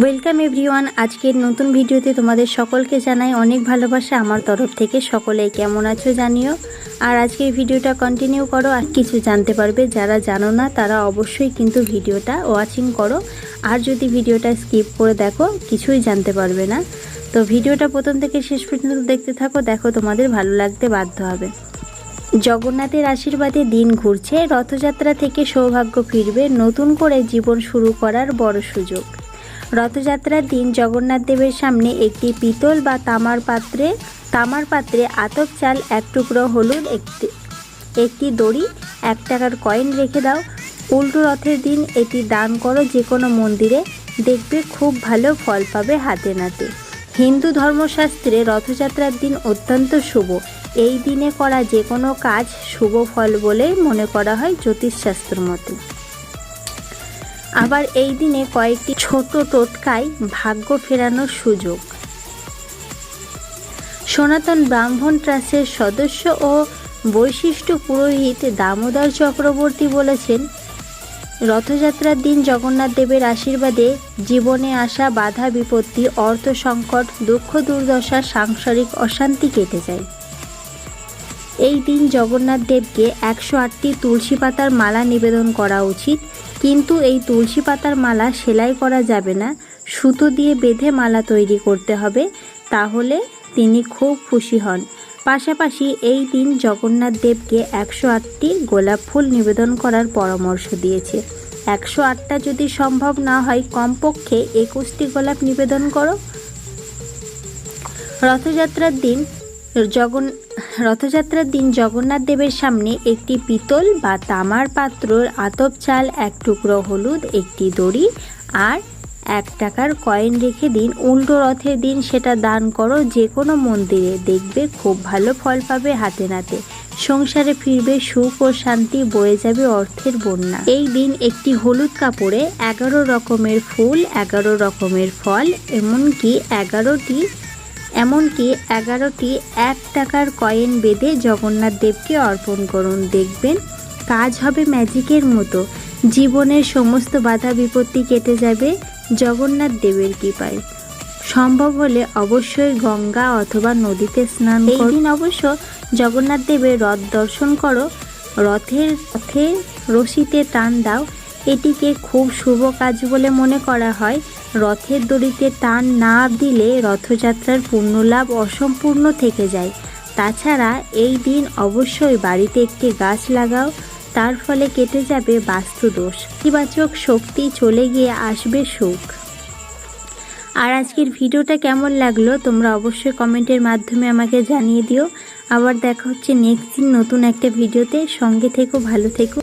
Welcome everyone. আজকের নতুন ভিডিওতে তোমাদের সকলকে জানাই অনেক ভালোবাসা আমার তরফ থেকে। সকলে কেমন আছো জানিও, আর আজকের ভিডিওটা কন্টিনিউ করো, আর কিছু জানতে পারবে। যারা জানো না তারা অবশ্যই কিন্তু ভিডিওটা ওয়াচিং করো, আর যদি ভিডিওটা স্কিপ করে দেখো কিছুই জানতে পারবে না। তো ভিডিওটা প্রথম থেকে শেষ পর্যন্ত দেখতে থাকো, দেখো তোমাদের ভালো লাগতে বাধ্য হবে। জগন্নাথের আশীর্বাদে দিন ঘুরছে, রথযাত্রা থেকে সৌভাগ্য ফিরবে, নতুন করে জীবন শুরু করার বড় সুযোগ। রথযাত্রার দিন জগন্নাথ দেবের সামনে একটি পিতল বা তামার পাত্রে আতপ চাল, এক টুকরো হলুদ, একটি দড়ি, 1 টাকার কয়েন রেখে দাও। উল্টো রথের দিন এটি দান করো যে কোনো মন্দিরে, দেখবে খুব ভালো ফল পাবে হাতে নাতে। হিন্দু ধর্মশাস্ত্রে রথযাত্রার দিন অত্যন্ত শুভ। এই দিনে করা যে কোনো কাজ শুভ ফল বলে মনে করা হয় জ্যোতিষশাস্ত্র মতে। আবার এই দিনে কয়েকটি ছোট টোটকায় ভাগ্য ফেরানোর সুযোগ। সনাতন ব্রাহ্মণ ট্রাস্টের সদস্য ও বৈশিষ্ট্য পুরোহিত দামোদর চক্রবর্তী বলেছেন, রথযাত্রার দিন জগন্নাথ দেবের আশীর্বাদে জীবনে আসা বাধা বিপত্তি, অর্থ সংকট, দুঃখ দুর্দশা, সাংসারিক অশান্তি কেটে যায়। এই দিন জগন্নাথ দেবকে 108টি তুলসী পাতার মালা নিবেদন করা উচিত, কিন্তু এই তুলসী পাতার মালা সেলাই করা যাবে না, সুতো দিয়ে বেঁধে মালা তৈরি করতে হবে, তাহলে তিনি খুব খুশি হন। পাশাপাশি এই দিন জগন্নাথ দেবকে 108টি গোলাপ ফুল নিবেদন করার পরামর্শ দিয়েছে। 108টা যদি সম্ভব না হয় কমপক্ষে 21টি গোলাপ নিবেদন করো। রথযাত্রার দিন জগন্নাথ দেবের সামনে একটি পিতল বা তামার পাত্র, আতপ চাল, 1 টুকরো হলুদ, একটি দড়ি আর 1 টাকার কয়েন রেখে দিন। উল্টো রথের দিন সেটা দান করো যে কোনো মন্দিরে, দেখবে খুব ভালো ফল পাবে হাতে নাতে। সংসারে ফিরবে সুখ ও শান্তি, বয়ে যাবে অর্থের বন্যা। এই দিন একটি হলুদ কাপড়ে 11 রকমের ফুল, 11 রকমের ফল, এমনকি 11টি 1 টাকার কয়েন বেঁধে জগন্নাথ দেবকে অর্পণ করুন, দেখবেন কাজ হবে ম্যাজিকের মতো। জীবনের সমস্ত বাধা বিপত্তি কেটে যাবে জগন্নাথ দেবের কৃপায়। সম্ভব হলে অবশ্যই গঙ্গা অথবা নদীতে স্নান করো। এই দিন অবশ্য জগন্নাথ দেবের রথ দর্শন করো, রথে রশিতে টান দাও, এটিকে খুব শুভ কাজ বলে মনে করা হয়। রথের দড়িতে টান না দিলে রথযাত্রার পুণ্যলাভ অসম্পূর্ণ থেকে যায়। তাছাড়া এই দিন অবশ্যই বাড়িতে একটি গাছ লাগাও, তার ফলে কেটে যাবে বাস্তুদোষ, ইতিবাচক শক্তি চলে গিয়ে আসবে সুখ। আর আজকের ভিডিওটা কেমন লাগলো তোমরা অবশ্যই কমেন্টের মাধ্যমে আমাকে জানিয়ে দিও। আবার দেখা হচ্ছে নেক্সট দিন নতুন একটা ভিডিওতে। সঙ্গে থেকো, ভালো থেকো।